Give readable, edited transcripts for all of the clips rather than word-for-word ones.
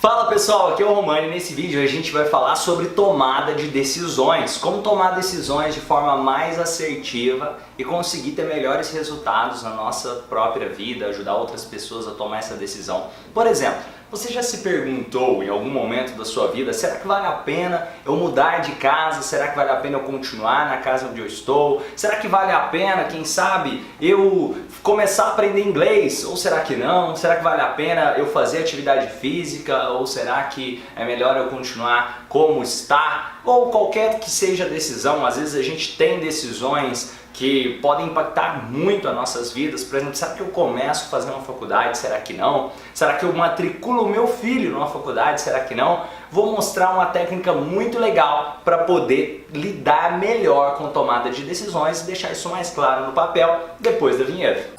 Fala pessoal, aqui é o Romani e nesse vídeo a gente vai falar sobre tomada de decisões, como tomar decisões de forma mais assertiva e conseguir ter melhores resultados na nossa própria vida, ajudar outras pessoas a tomar essa decisão. Por exemplo, você já se perguntou em algum momento da sua vida, será que vale a pena eu mudar de casa? Será que vale a pena eu continuar na casa onde eu estou? Será que vale a pena, quem sabe, eu começar a aprender inglês? Ou será que não? Será que vale a pena eu fazer atividade física? Ou será que é melhor eu continuar como está? Ou qualquer que seja a decisão, às vezes a gente tem decisões que podem impactar muito as nossas vidas. Por exemplo, será que eu começo a fazer uma faculdade? Será que não? Será que eu matriculo o meu filho numa faculdade? Será que não? Vou mostrar uma técnica muito legal para poder lidar melhor com tomada de decisões e deixar isso mais claro no papel depois da vinheta.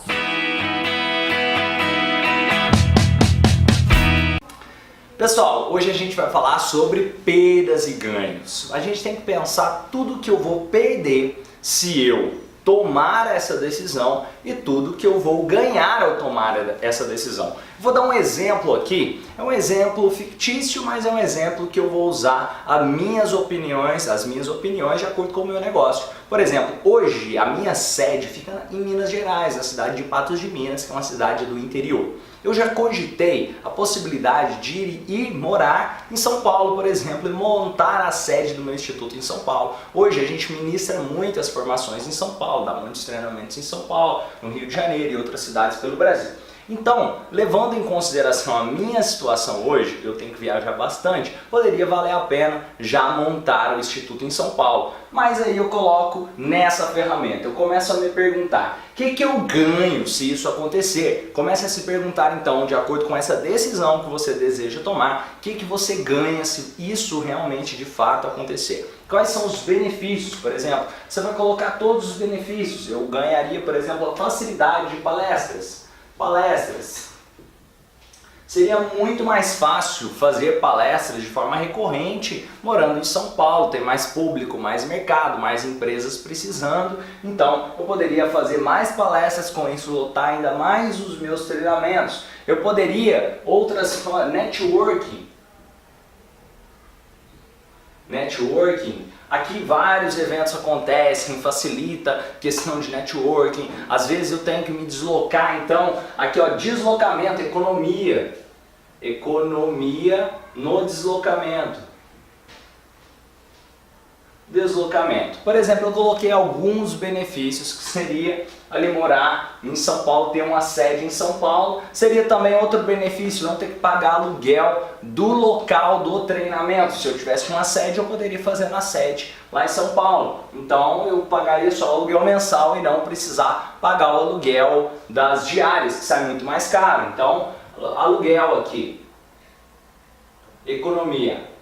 Pessoal, hoje a gente vai falar sobre perdas e ganhos. A gente tem que pensar tudo que eu vou perder se eu tomar essa decisão e tudo que eu vou ganhar ao tomar essa decisão. Vou dar um exemplo aqui, é um exemplo fictício, mas é um exemplo que eu vou usar as minhas opiniões de acordo com o meu negócio. Por exemplo, hoje a minha sede fica em Minas Gerais, na cidade de Patos de Minas, que é uma cidade do interior. Eu já cogitei a possibilidade de ir morar em São Paulo, por exemplo, e montar a sede do meu instituto em São Paulo. Hoje a gente ministra muitas formações em São Paulo, dá muitos treinamentos em São Paulo, no Rio de Janeiro e outras cidades pelo Brasil. Então, levando em consideração a minha situação hoje, eu tenho que viajar bastante, poderia valer a pena já montar o Instituto em São Paulo. Mas aí eu coloco nessa ferramenta, eu começo a me perguntar, o que eu ganho se isso acontecer? Comece a se perguntar então, de acordo com essa decisão que você deseja tomar, o que você ganha se isso realmente de fato acontecer? Quais são os benefícios, por exemplo? Você vai colocar todos os benefícios. Eu ganharia, por exemplo, a facilidade de palestras. Seria muito mais fácil fazer palestras de forma recorrente morando em São Paulo, ter mais público, mais mercado, mais empresas precisando. Então eu poderia fazer mais palestras, com isso lotar ainda mais os meus treinamentos. Eu poderia networking. Aqui vários eventos acontecem, facilita a questão de networking. Às vezes eu tenho que me deslocar, então aqui ó, deslocamento, economia no deslocamento. Por exemplo, eu coloquei alguns benefícios que seria ali morar em São Paulo, ter uma sede em São Paulo. Seria também outro benefício, não ter que pagar aluguel do local do treinamento. Se eu tivesse uma sede, eu poderia fazer na sede lá em São Paulo. Então eu pagaria só o aluguel mensal e não precisar pagar o aluguel das diárias, que sai muito mais caro. Então, aluguel aqui, economia.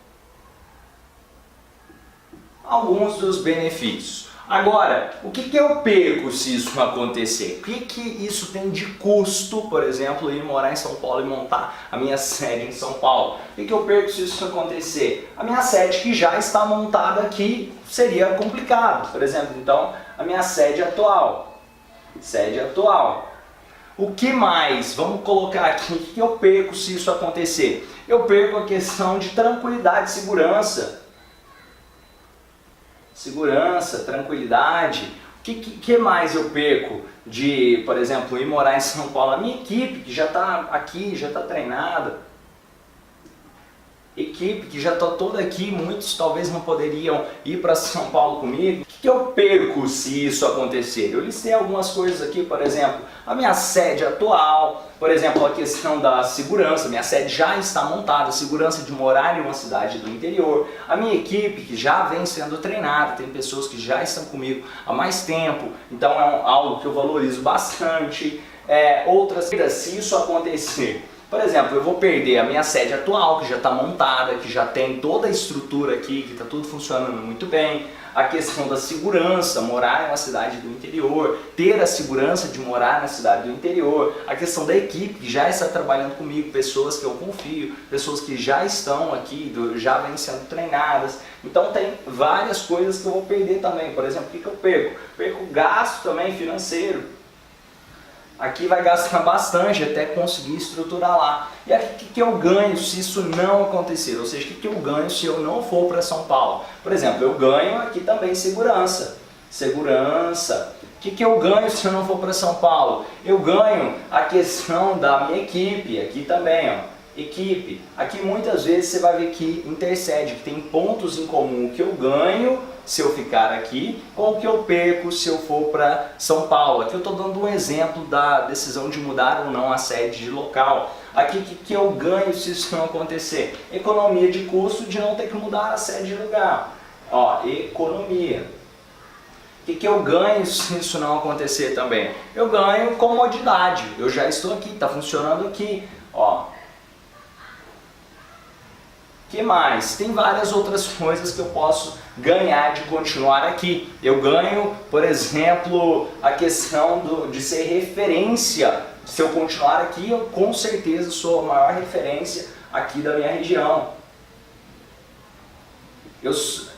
Alguns dos benefícios. Agora, o que eu perco se isso acontecer? O que isso tem de custo, por exemplo, ir morar em São Paulo e montar a minha sede em São Paulo? O que eu perco se isso acontecer? A minha sede que já está montada aqui seria complicado, por exemplo. Então, a minha sede atual. O que mais? Vamos colocar aqui, o que eu perco se isso acontecer? Eu perco a questão de tranquilidade e segurança. Tranquilidade. O que mais eu perco de, por exemplo, ir morar em São Paulo? A minha equipe que já está aqui, já está treinada. Equipe que já está toda aqui, muitos talvez não poderiam ir para São Paulo comigo. O que eu perco se isso acontecer? Eu listei algumas coisas aqui, por exemplo, a minha sede atual, por exemplo, a questão da segurança, minha sede já está montada, a segurança de morar em uma cidade do interior, a minha equipe que já vem sendo treinada, tem pessoas que já estão comigo há mais tempo, então é algo que eu valorizo bastante. Outras, se isso acontecer, por exemplo, eu vou perder a minha sede atual, que já está montada, que já tem toda a estrutura aqui, que está tudo funcionando muito bem. A questão da segurança, morar em uma cidade do interior, ter a segurança de morar na cidade do interior. A questão da equipe, que já está trabalhando comigo, pessoas que eu confio, pessoas que já estão aqui, já vêm sendo treinadas. Então tem várias coisas que eu vou perder também. Por exemplo, o que eu perco? Perco gasto também financeiro. Aqui vai gastar bastante até conseguir estruturar lá. E aqui o que eu ganho se isso não acontecer? Ou seja, o que eu ganho se eu não for para São Paulo? Por exemplo, eu ganho aqui também segurança. Segurança. O que eu ganho se eu não for para São Paulo? Eu ganho a questão da minha equipe, aqui também, ó. Equipe. Aqui muitas vezes você vai ver que intercede, que tem pontos em comum, o que eu ganho se eu ficar aqui com o que eu perco se eu for para São Paulo. Aqui eu estou dando um exemplo da decisão de mudar ou não a sede de local. Aqui o que eu ganho se isso não acontecer? Economia de custo de não ter que mudar a sede de lugar. Ó, economia. O que eu ganho se isso não acontecer também? Eu ganho comodidade. Eu já estou aqui, está funcionando aqui. Ó. Que mais? Tem várias outras coisas que eu posso ganhar de continuar aqui. Eu ganho, por exemplo, a questão de ser referência. Se eu continuar aqui, eu com certeza sou a maior referência aqui da minha região.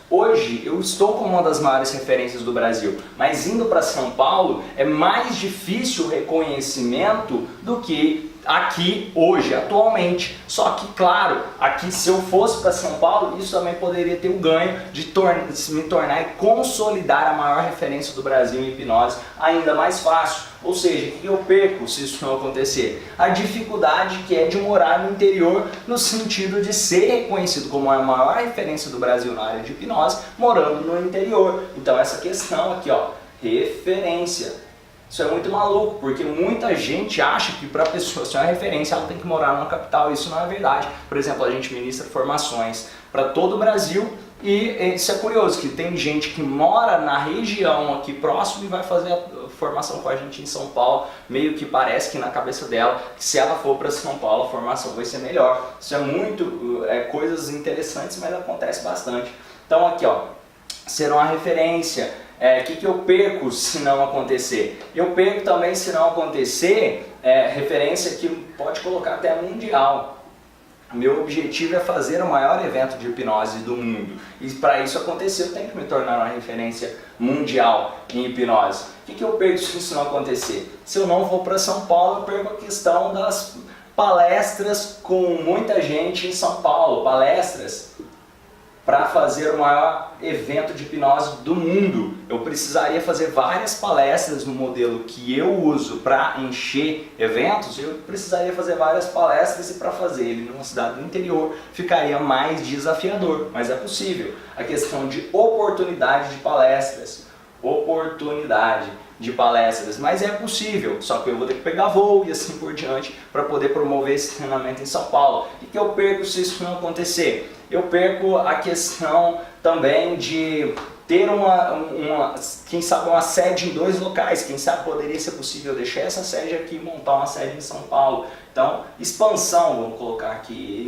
Hoje eu estou como uma das maiores referências do Brasil, mas indo para São Paulo é mais difícil o reconhecimento do que aqui hoje, atualmente. Só que, claro, aqui se eu fosse para São Paulo, isso também poderia ter o ganho de me tornar e consolidar a maior referência do Brasil em hipnose ainda mais fácil. Ou seja, o que eu perco se isso não acontecer? A dificuldade que é de morar no interior, no sentido de ser reconhecido como a maior referência do Brasil na área de hipnose, morando no interior. Então essa questão aqui, ó, referência. Isso é muito maluco, porque muita gente acha que para a pessoa ser uma referência ela tem que morar numa capital. Isso não é verdade. Por exemplo, a gente ministra formações para todo o Brasil e isso é curioso, que tem gente que mora na região aqui próximo e vai fazer a formação com a gente em São Paulo. Meio que parece que na cabeça dela, que se ela for para São Paulo a formação vai ser melhor. Isso é muito, coisas interessantes, mas acontece bastante. Então aqui, ó, ser uma referência. O que eu perco se não acontecer? Eu perco também se não acontecer, referência que pode colocar até mundial. Meu objetivo é fazer o maior evento de hipnose do mundo. E para isso acontecer eu tenho que me tornar uma referência mundial em hipnose. O que eu perco se isso não acontecer? Se eu não vou para São Paulo, eu perco a questão das palestras com muita gente em São Paulo. Palestras para fazer o maior evento de hipnose do mundo. Eu precisaria fazer várias palestras no modelo que eu uso para encher eventos. Eu precisaria fazer várias palestras e para fazer ele numa cidade do interior ficaria mais desafiador, mas é possível. A questão de oportunidade de palestras. Oportunidade de palestras, mas é possível, só que eu vou ter que pegar voo e assim por diante para poder promover esse treinamento em São Paulo. O que eu perco se isso não acontecer? Eu perco a questão também de ter quem sabe uma sede em 2 locais, quem sabe poderia ser possível deixar essa sede aqui e montar uma sede em São Paulo. Então, expansão, vamos colocar aqui,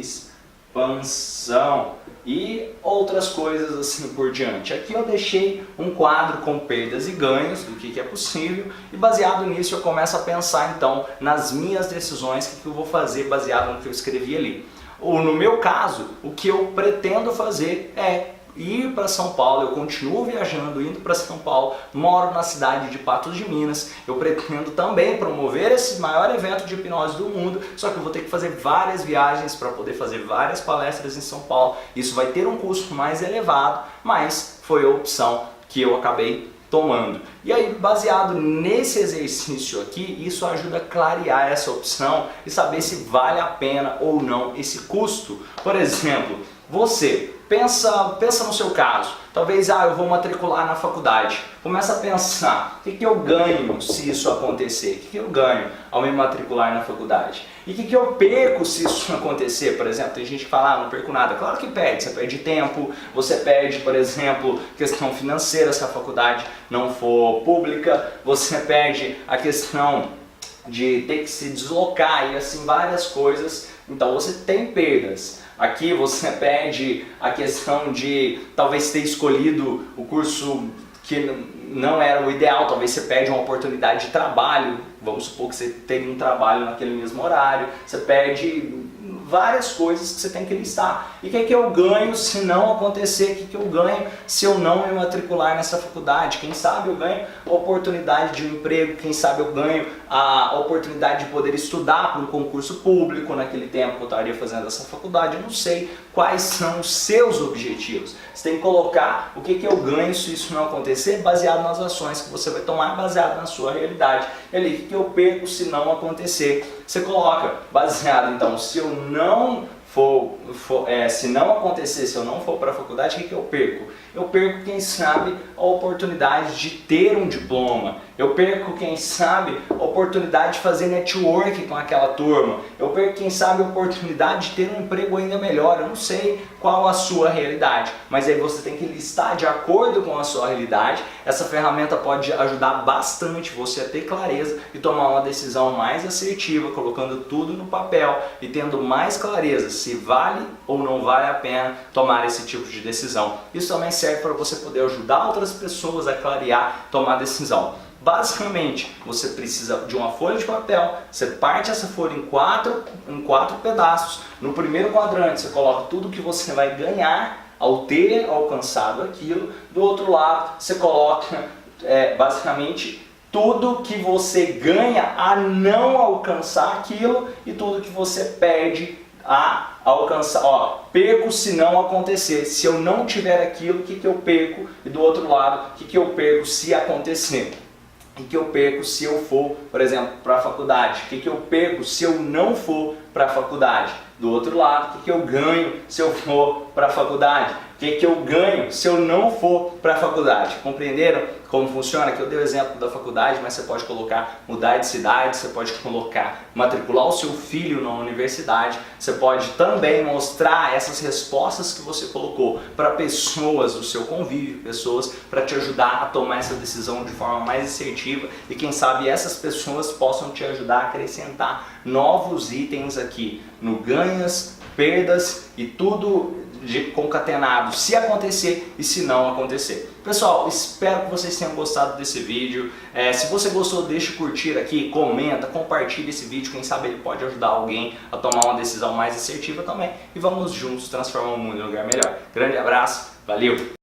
expansão e outras coisas assim por diante. Aqui eu deixei um quadro com perdas e ganhos, do que é possível, e baseado nisso eu começo a pensar então nas minhas decisões, o que eu vou fazer baseado no que eu escrevi ali. Ou no meu caso, o que eu pretendo fazer é ir para São Paulo. Eu continuo viajando, indo para São Paulo, moro na cidade de Patos de Minas. Eu pretendo também promover esse maior evento de hipnose do mundo, só que eu vou ter que fazer várias viagens para poder fazer várias palestras em São Paulo. Isso vai ter um custo mais elevado, mas foi a opção que eu acabei tomando. E aí, baseado nesse exercício aqui, isso ajuda a clarear essa opção e saber se vale a pena ou não esse custo. Por exemplo, você pensa no seu caso, talvez eu vou matricular na faculdade. Começa a pensar, o que eu ganho se isso acontecer? O que eu ganho ao me matricular na faculdade? E o que eu perco se isso acontecer? Por exemplo, tem gente que fala, não perco nada. Claro que perde, você perde tempo, você perde, por exemplo, questão financeira se a faculdade não for pública, você perde a questão de ter que se deslocar e assim várias coisas. Então você tem perdas. Aqui você perde a questão de talvez ter escolhido o curso que não era o ideal, talvez você perde uma oportunidade de trabalho, vamos supor que você teria um trabalho naquele mesmo horário, você perde várias coisas que você tem que listar. E o que eu ganho se não acontecer? O que eu ganho se eu não me matricular nessa faculdade? Quem sabe eu ganho a oportunidade de um emprego, quem sabe eu ganho a oportunidade de poder estudar para um concurso público naquele tempo que eu estaria fazendo essa faculdade. Eu não sei quais são os seus objetivos. Você tem que colocar o que eu ganho se isso não acontecer, baseado nas ações que você vai tomar, baseado na sua realidade. E ali, o que eu perco se não acontecer? Você coloca baseado, então, se eu não se não acontecer, se eu não for para a faculdade, o que eu perco? Eu perco, quem sabe, a oportunidade de ter um diploma. Eu perco, quem sabe, a oportunidade de fazer network com aquela turma. Eu perco, quem sabe, a oportunidade de ter um emprego ainda melhor. Eu não sei qual a sua realidade, mas aí você tem que listar de acordo com a sua realidade. Essa ferramenta pode ajudar bastante você a ter clareza e tomar uma decisão mais assertiva, colocando tudo no papel e tendo mais clareza se vale ou não vale a pena tomar esse tipo de decisão. Isso também serve para você poder ajudar outras pessoas a clarear, tomar decisão. Basicamente, você precisa de uma folha de papel, você parte essa folha em quatro pedaços. No primeiro quadrante você coloca tudo que você vai ganhar ao ter alcançado aquilo. Do outro lado você coloca basicamente tudo que você ganha a não alcançar aquilo e tudo que você perde a alcançar. Perco se não acontecer. Se eu não tiver aquilo, o que eu perco? E do outro lado, o que eu perco se acontecer? O que eu perco se eu for, por exemplo, para a faculdade? O que eu perco se eu não for para a faculdade? Do outro lado, o que eu ganho se eu for para a faculdade? O que eu ganho se eu não for para a faculdade? Compreenderam como funciona? Aqui eu dei o exemplo da faculdade, mas você pode colocar mudar de cidade, você pode colocar matricular o seu filho na universidade, você pode também mostrar essas respostas que você colocou para pessoas do seu convívio, pessoas para te ajudar a tomar essa decisão de forma mais assertiva e quem sabe essas pessoas possam te ajudar a acrescentar novos itens aqui no ganhas, perdas e tudo concatenado se acontecer e se não acontecer. Pessoal, espero que vocês tenham gostado desse vídeo. Se você gostou, deixa curtir aqui, comenta, compartilha esse vídeo, quem sabe ele pode ajudar alguém a tomar uma decisão mais assertiva também. E vamos juntos transformar o mundo em um lugar melhor. Grande abraço, valeu!